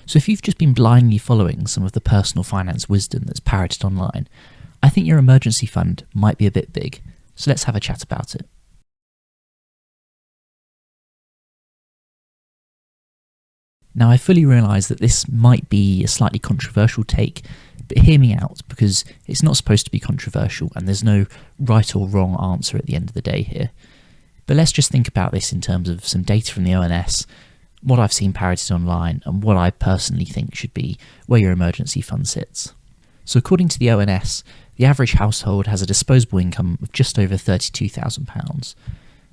So if you've just been blindly following some of the personal finance wisdom that's parroted online, I think your emergency fund might be a bit big. So let's have a chat about it. Now, I fully realise that this might be a slightly controversial take, but hear me out, because it's not supposed to be controversial and there's no right or wrong answer at the end of the day here. But let's just think about this in terms of some data from the ONS, what I've seen parroted online, and what I personally think should be where your emergency fund sits. So according to the ONS, the average household has a disposable income of just over £32,000.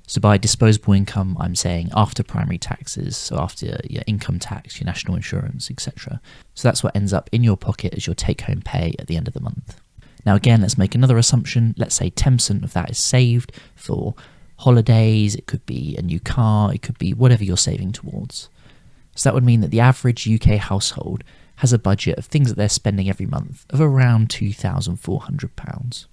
So by disposable income, I'm saying after primary taxes, so after your income tax, your national insurance, etc. So that's what ends up in your pocket as your take-home pay at the end of the month. Now again, let's make another assumption. Let's say 10% of that is saved for holidays, it could be a new car, it could be whatever you're saving towards. So that would mean that the average UK household has a budget of things that they're spending every month of around £2,400.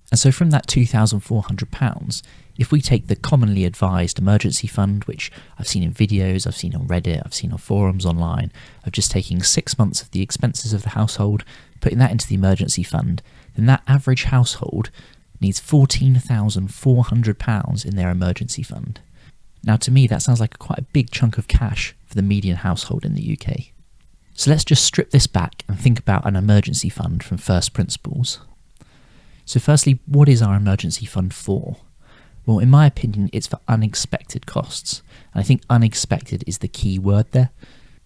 And so from that £2,400, if we take the commonly advised emergency fund, which I've seen in videos, I've seen on Reddit, I've seen on forums online, of just taking 6 months of the expenses of the household, putting that into the emergency fund, then that average household needs £14,400 in their emergency fund. Now to me that sounds like quite a big chunk of cash for the median household in the UK. So let's just strip this back and think about an emergency fund from first principles. So firstly, what is our emergency fund for? Well, in my opinion, it's for unexpected costs. And I think unexpected is the key word there.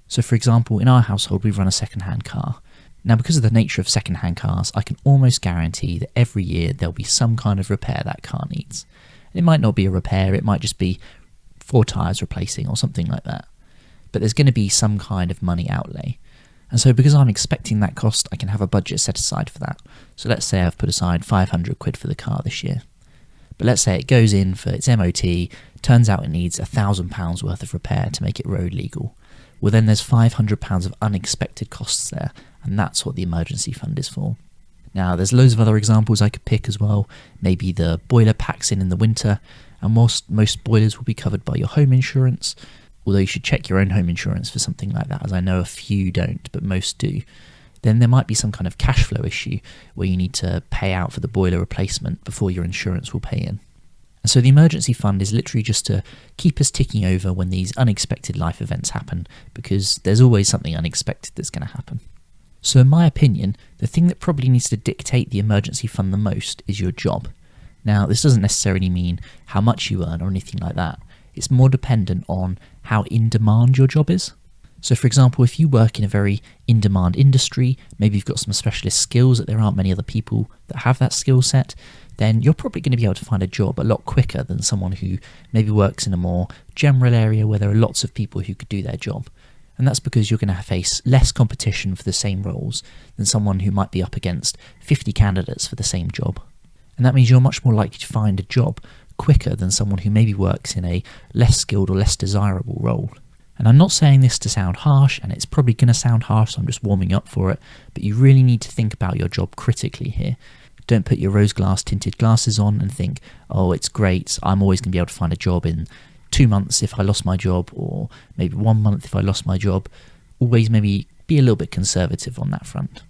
So for example, in our household, we run a second-hand car. Now, because of the nature of second-hand cars, I can almost guarantee that every year there'll be some kind of repair that car needs. It might not be a repair, it might just be 4 tyres replacing or something like that. But there's going to be some kind of money outlay. And so because I'm expecting that cost, I can have a budget set aside for that. So let's say I've put aside 500 quid for the car this year. But let's say it goes in for its MOT, turns out it needs £1,000 worth of repair to make it road legal. Well, then there's £500 of unexpected costs there, and that's what the emergency fund is for. Now, there's loads of other examples I could pick as well. Maybe the boiler packs in the winter, and whilst most boilers will be covered by your home insurance, although you should check your own home insurance for something like that, as I know a few don't, but most do, then there might be some kind of cash flow issue where you need to pay out for the boiler replacement before your insurance will pay in. And so the emergency fund is literally just to keep us ticking over when these unexpected life events happen, because there's always something unexpected that's going to happen. So in my opinion, the thing that probably needs to dictate the emergency fund the most is your job. Now, this doesn't necessarily mean how much you earn or anything like that. It's more dependent on how in demand your job is. So for example, if you work in a very in-demand industry, maybe you've got some specialist skills that there aren't many other people that have that skill set, then you're probably going to be able to find a job a lot quicker than someone who maybe works in a more general area where there are lots of people who could do their job. And that's because you're going to face less competition for the same roles than someone who might be up against 50 candidates for the same job. And that means you're much more likely to find a job quicker than someone who maybe works in a less skilled or less desirable role. And I'm not saying this to sound harsh, and it's probably going to sound harsh, so I'm just warming up for it, but you really need to think about your job critically here. Don't put your rose glass tinted glasses on and think, oh, it's great, I'm always going to be able to find a job in 2 months if I lost my job, or maybe 1 month if I lost my job. Always maybe be a little bit conservative on that front.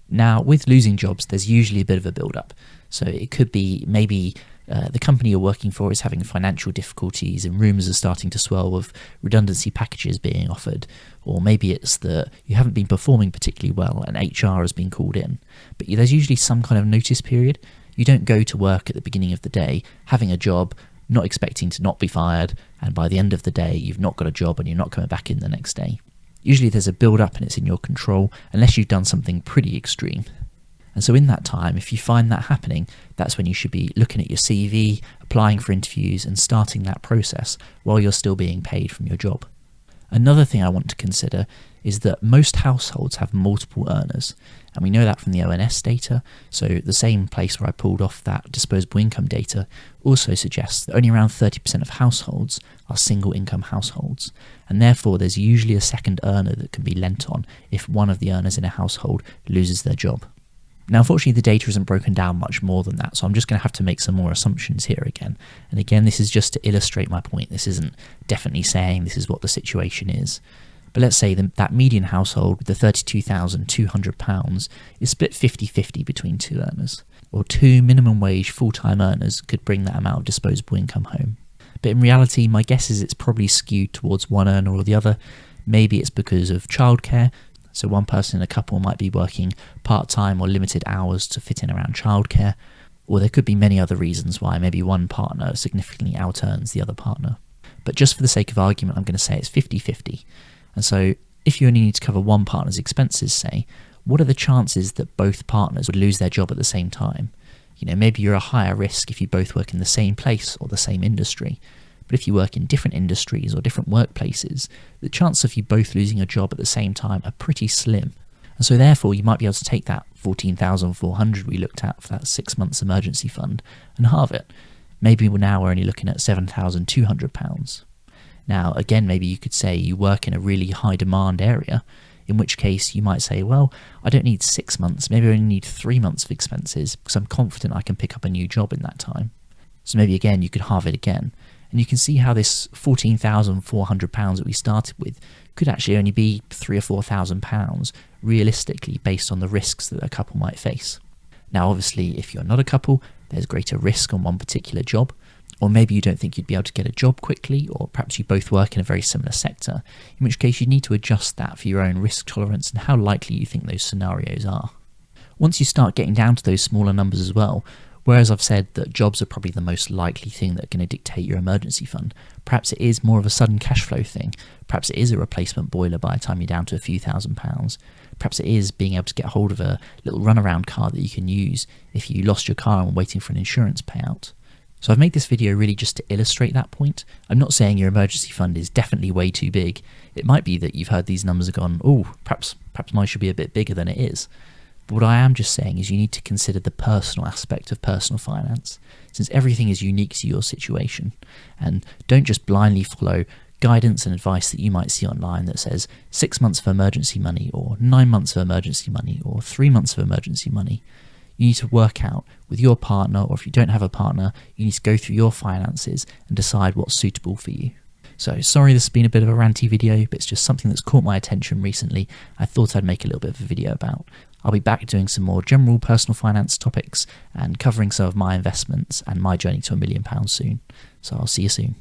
Now, with losing jobs, there's usually a bit of a build-up. So it could be maybe the company you're working for is having financial difficulties and rumours are starting to swirl of redundancy packages being offered, or maybe it's that you haven't been performing particularly well and HR has been called in. But there's usually some kind of notice period. You don't go to work at the beginning of the day having a job, not expecting to not be fired, and by the end of the day you've not got a job and you're not coming back in the next day. Usually there's a build-up and it's in your control, unless you've done something pretty extreme. And so in that time, if you find that happening, that's when you should be looking at your CV, applying for interviews and starting that process while you're still being paid from your job. Another thing I want to consider is that most households have multiple earners, and we know that from the ONS data. So the same place where I pulled off that disposable income data also suggests that only around 30% of households are single income households, and therefore there's usually a second earner that can be lent on if one of the earners in a household loses their job. Now, unfortunately, the data isn't broken down much more than that, so I'm just going to have to make some more assumptions here again. And again, this is just to illustrate my point. This isn't definitely saying this is what the situation is. But let's say that median household with the £32,200 is split 50-50 between two earners, or two minimum wage full-time earners could bring that amount of disposable income home. But in reality, my guess is it's probably skewed towards one earner or the other. Maybe it's because of childcare, so one person in a couple might be working part-time or limited hours to fit in around childcare, or there could be many other reasons why maybe one partner significantly out-earns the other partner. But just for the sake of argument, I'm going to say it's 50-50. And so if you only need to cover one partner's expenses, say, what are the chances that both partners would lose their job at the same time? Maybe you're a higher risk if you both work in the same place or the same industry. But if you work in different industries or different workplaces, the chance of you both losing a job at the same time are pretty slim. And so therefore, you might be able to take that $14,400 we looked at for that 6 months emergency fund and halve it. Maybe now we're only looking at £7,200. Now, again, maybe you could say you work in a really high demand area, in which case you might say, well, I don't need 6 months, maybe I only need 3 months of expenses because I'm confident I can pick up a new job in that time. So maybe again, you could halve it again. And you can see how this £14,400 that we started with could actually only be £3,000 or £4,000 realistically based on the risks that a couple might face. Now, obviously, if you're not a couple, there's greater risk on one particular job, or maybe you don't think you'd be able to get a job quickly, or perhaps you both work in a very similar sector, in which case you need to adjust that for your own risk tolerance and how likely you think those scenarios are. Once you start getting down to those smaller numbers as well, whereas I've said that jobs are probably the most likely thing that are going to dictate your emergency fund, perhaps it is more of a sudden cash flow thing. Perhaps it is a replacement boiler by the time you're down to a few £1,000s. Perhaps it is being able to get hold of a little runaround car that you can use if you lost your car and were waiting for an insurance payout. So I've made this video really just to illustrate that point. I'm not saying your emergency fund is definitely way too big. It might be that you've heard these numbers and gone, oh, perhaps mine should be a bit bigger than it is. But what I am just saying is you need to consider the personal aspect of personal finance, since everything is unique to your situation. And don't just blindly follow guidance and advice that you might see online that says 6 months of emergency money, or 9 months of emergency money, or 3 months of emergency money. You need to work out with your partner, or if you don't have a partner, you need to go through your finances and decide what's suitable for you. So sorry this has been a bit of a ranty video, but it's just something that's caught my attention recently. I thought I'd make a little bit of a video about. I'll be back doing some more general personal finance topics and covering some of my investments and my journey to £1 million soon. So I'll see you soon.